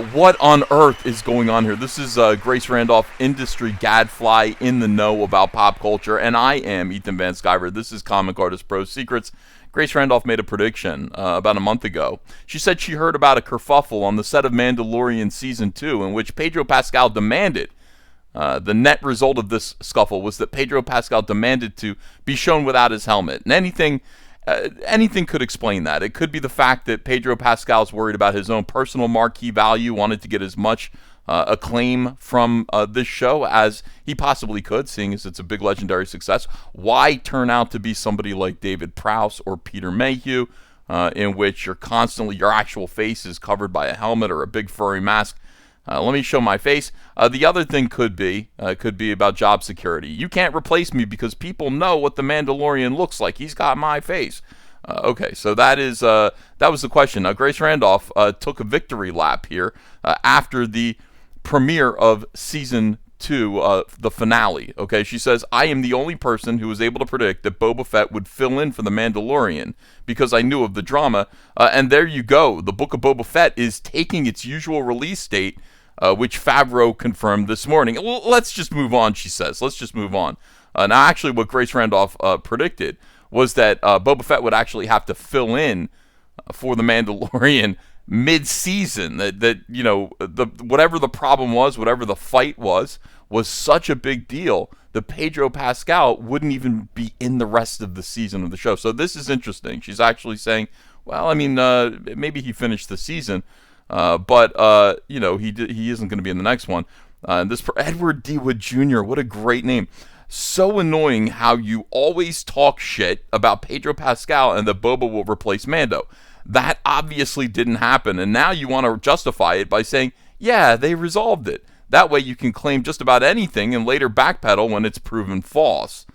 What on earth is going on here? This is Grace Randolph, industry gadfly in the know about pop culture, and I am Ethan Van Sciver. This is Comic Artist Pro Secrets. Grace Randolph made a prediction about a month ago. She said she heard about a kerfuffle on the set of Mandalorian Season 2 in which Pedro Pascal demanded, the net result of this scuffle was that Pedro Pascal demanded to be shown without his helmet. And anything could explain that. It could be the fact that Pedro Pascal's worried about his own personal marquee value, wanted to get as much acclaim from this show as he possibly could, seeing as it's a big legendary success. Why turn out to be somebody like David Prowse or Peter Mayhew, in which your actual face is covered by a helmet or a big furry mask? Let me show my face. The other thing could be about job security. You can't replace me because people know what the Mandalorian looks like. He's got my face. Okay, so that was the question. Now, Grace Randolph took a victory lap here after the premiere of Season 2, the finale. Okay, she says, I am the only person who was able to predict that Boba Fett would fill in for the Mandalorian because I knew of the drama. And there you go. The Book of Boba Fett is taking its usual release date, which Favreau confirmed this morning. Let's just move on, she says. Let's just move on. Now, actually, what Grace Randolph predicted was that Boba Fett would actually have to fill in for the Mandalorian mid-season. Whatever the problem was, whatever the fight was such a big deal that Pedro Pascal wouldn't even be in the rest of the season of the show. So this is interesting. She's actually saying, well, I mean, maybe he finished the season, but he isn't going to be in the next one. This Edward D. Wood Jr., what a great name. So annoying how you always talk shit about Pedro Pascal and that Boba will replace Mando. That obviously didn't happen, and now you want to justify it by saying, yeah, they resolved it. That way you can claim just about anything and later backpedal when it's proven false.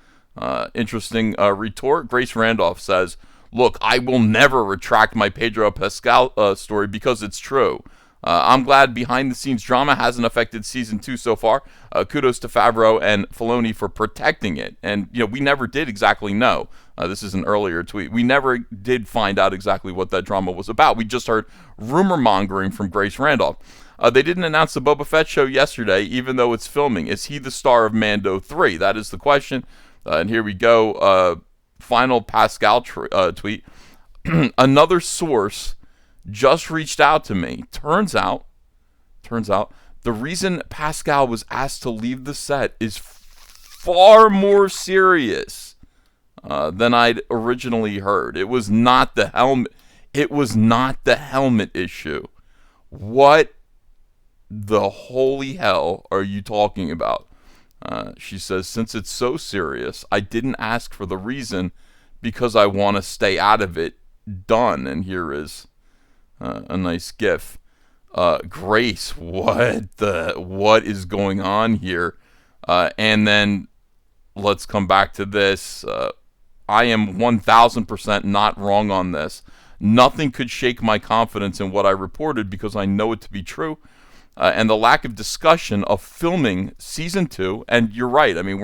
Interesting retort. Grace Randolph says, look, I will never retract my Pedro Pascal story because it's true. I'm glad behind-the-scenes drama hasn't affected Season 2 so far. Kudos to Favreau and Filoni for protecting it. And, we never did exactly know. This is an earlier tweet. We never did find out exactly what that drama was about. We just heard rumor-mongering from Grace Randolph. They didn't announce the Boba Fett show yesterday, even though it's filming. Is he the star of Mando 3? That is the question. And here we go. Final Pascal tweet. Another source just reached out to me. Turns out, the reason Pascal was asked to leave the set is far more serious than I'd originally heard. It was not the helmet. It was not the helmet issue. What the holy hell are you talking about? She says, since it's so serious, I didn't ask for the reason because I want to stay out of it. Done. And here is a nice gif. Grace, what is going on here? And then let's come back to this. I am 1000% not wrong on this. Nothing could shake my confidence in what I reported because I know it to be true. And the lack of discussion of filming Season 2, and you're right, I mean,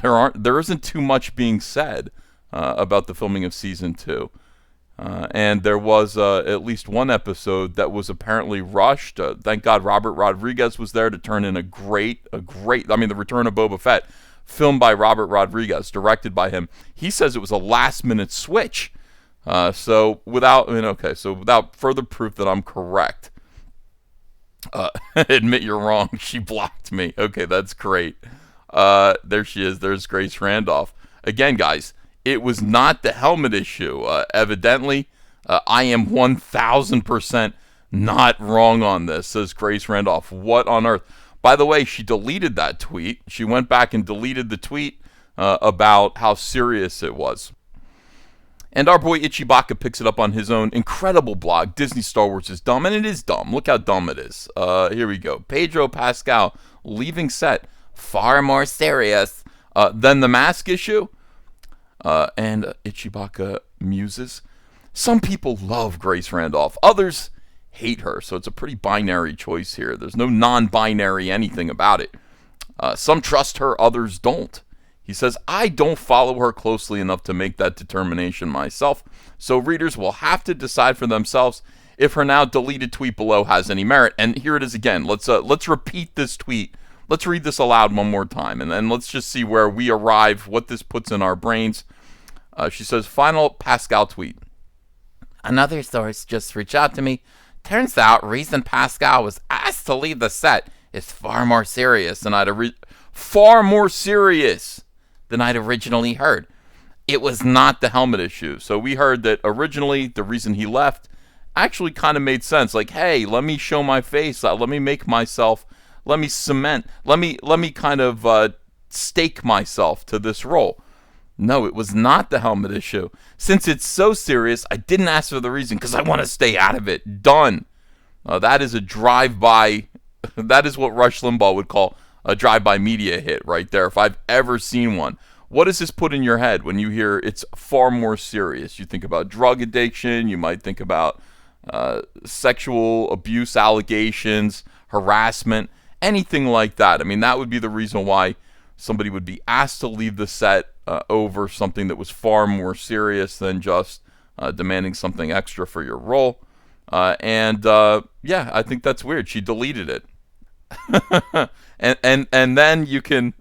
there isn't too much being said about the filming of Season 2. And there was at least one episode that was apparently rushed. Thank God Robert Rodriguez was there to turn in the Return of Boba Fett, filmed by Robert Rodriguez, directed by him. He says it was a last-minute switch. So without further proof that I'm correct, admit you're wrong. She blocked me. Okay, that's great. There she is. There's Grace Randolph. Again, guys, it was not the helmet issue. Evidently, I am 1000% not wrong on this, says Grace Randolph. What on earth? By the way, she deleted that tweet. She went back and deleted the tweet about how serious it was. And our boy Ichibaka picks it up on his own incredible blog, Disney Star Wars is dumb, and it is dumb. Look how dumb it is. Here we go. Pedro Pascal leaving set, far more serious than the mask issue. And Ichibaka muses, some people love Grace Randolph, others hate her, so it's a pretty binary choice here. There's no non-binary anything about it. Some trust her, others don't. He says, I don't follow her closely enough to make that determination myself, so readers will have to decide for themselves if her now deleted tweet below has any merit. And here it is again. Let's repeat this tweet. Let's read this aloud one more time, and then let's just see where we arrive, what this puts in our brains. She says, final Pascal tweet. Another source just reached out to me. Turns out reason Pascal was asked to leave the set is far more serious than I'd originally heard. It was not the helmet issue. So we heard that originally the reason he left actually kind of made sense. Like, hey, let me show my face. Let me make myself. Let me cement. Let me kind of stake myself to this role. No, it was not the helmet issue. Since it's so serious, I didn't ask for the reason because I want to stay out of it. Done. That is a drive-by. That is what Rush Limbaugh would call a drive-by media hit right there, if I've ever seen one. What does this put in your head when you hear it's far more serious? You think about drug addiction. You might think about sexual abuse allegations, harassment, anything like that. I mean, that would be the reason why somebody would be asked to leave the set over something that was far more serious than just demanding something extra for your role. Yeah, I think that's weird. She deleted it. and then you can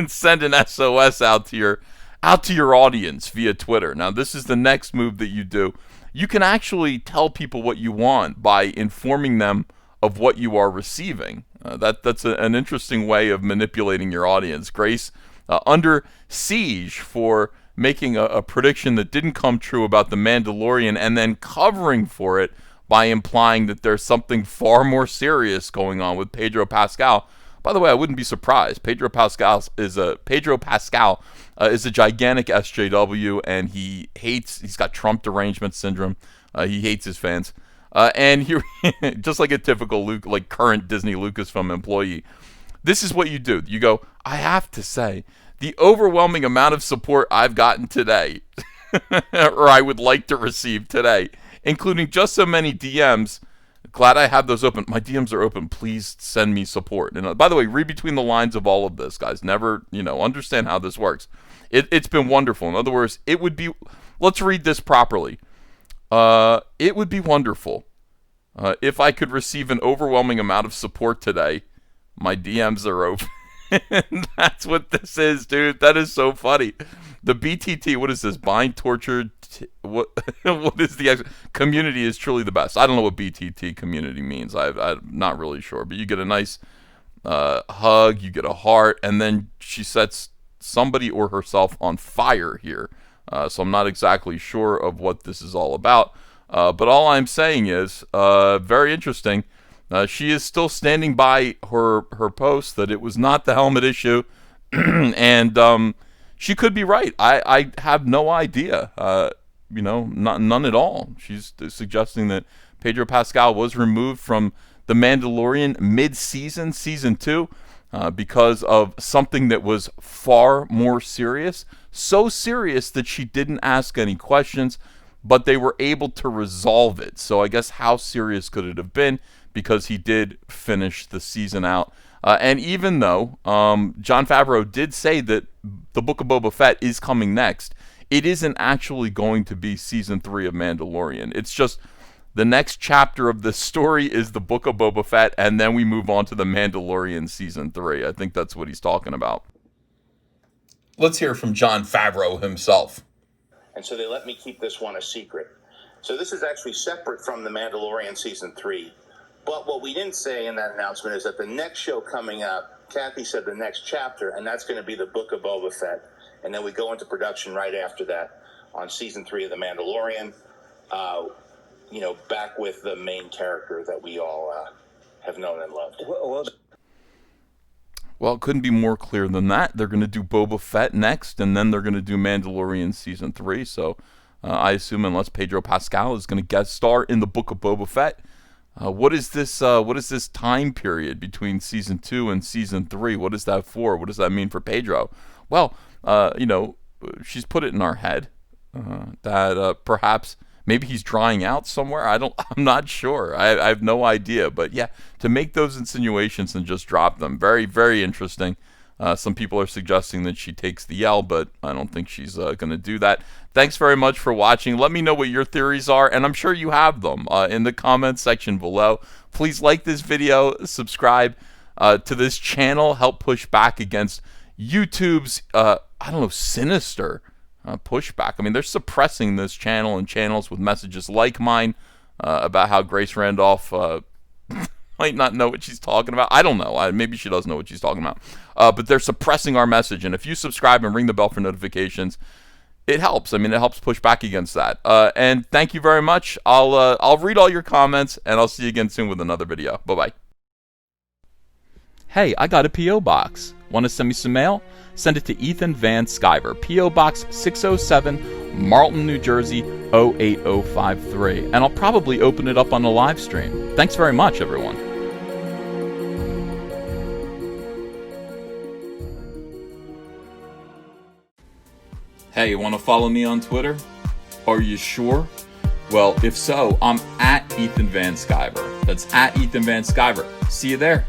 send an SOS out to your audience via Twitter. Now, this is the next move that you do. You can actually tell people what you want by informing them of what you are receiving. That's an interesting way of manipulating your audience. Grace, under siege for making a prediction that didn't come true about The Mandalorian and then covering for it by implying that there's something far more serious going on with Pedro Pascal. By the way, I wouldn't be surprised. Pedro Pascal is a gigantic SJW, and he's got Trump derangement syndrome. He hates his fans. And he, just like a typical current Disney Lucasfilm employee, this is what you do. You go, I have to say, the overwhelming amount of support I've gotten today, or I would like to receive today, including just so many DMs. Glad I have those open. My DMs are open. Please send me support. And by the way, read between the lines of all of this, guys. Never, understand how this works. It's been wonderful. In other words, it would be. Let's read this properly. It would be wonderful if I could receive an overwhelming amount of support today. My DMs are open. That's what this is, dude. That is so funny. The BTT, what is this? Bind, torture, what is the community is truly the best. I don't know what BTT community means. I'm not really sure. But you get a nice hug, you get a heart, and then she sets somebody or herself on fire here. So I'm not exactly sure of what this is all about. But all I'm saying is, very interesting. She is still standing by her post that it was not the helmet issue. And she could be right. I have no idea. None at all. She's suggesting that Pedro Pascal was removed from The Mandalorian mid-season, season 2, because of something that was far more serious. So serious that she didn't ask any questions, but they were able to resolve it. So I guess how serious could it have been? Because he did finish the season out. And even though Jon Favreau did say that the Book of Boba Fett is coming next, it isn't actually going to be season 3 of Mandalorian. It's just the next chapter of the story is the Book of Boba Fett, and then we move on to the Mandalorian season 3. I think that's what he's talking about. Let's hear from Jon Favreau himself. And so they let me keep this one a secret. So this is actually separate from the Mandalorian season 3. But what we didn't say in that announcement is that the next show coming up, Kathy said the next chapter, and that's going to be the Book of Boba Fett. And then we go into production right after that on season 3 of The Mandalorian, back with the main character that we all have known and loved. Well, it couldn't be more clear than that. They're going to do Boba Fett next, and then they're going to do Mandalorian season 3. So I assume unless Pedro Pascal is going to guest star in the Book of Boba Fett, what is this time period between season 2 and season 3? What is that for? What does that mean for Pedro? Well, she's put it in our head that perhaps maybe he's drying out somewhere. I'm not sure. I have no idea. But yeah, to make those insinuations and just drop them, very, very interesting. Some people are suggesting that she takes the L, but I don't think she's going to do that. Thanks very much for watching. Let me know what your theories are, and I'm sure you have them in the comments section below. Please like this video, subscribe to this channel, help push back against YouTube's, sinister pushback. I mean, they're suppressing this channel and channels with messages like mine about how Grace Randolph might not know what she's talking about. I don't know. Maybe she does know what she's talking about. But they're suppressing our message. And if you subscribe and ring the bell for notifications, it helps. I mean, it helps push back against that. And thank you very much. I'll read all your comments, and I'll see you again soon with another video. Bye-bye. Hey, I got a P.O. box. Want to send me some mail? Send it to Ethan Van Sciver, P.O. Box 607, Marlton, New Jersey, 08053. And I'll probably open it up on the live stream. Thanks very much, everyone. Hey, you want to follow me on Twitter? Are you sure? Well, if so, I'm at Ethan Van Sciver. That's at Ethan Van Sciver. See you there.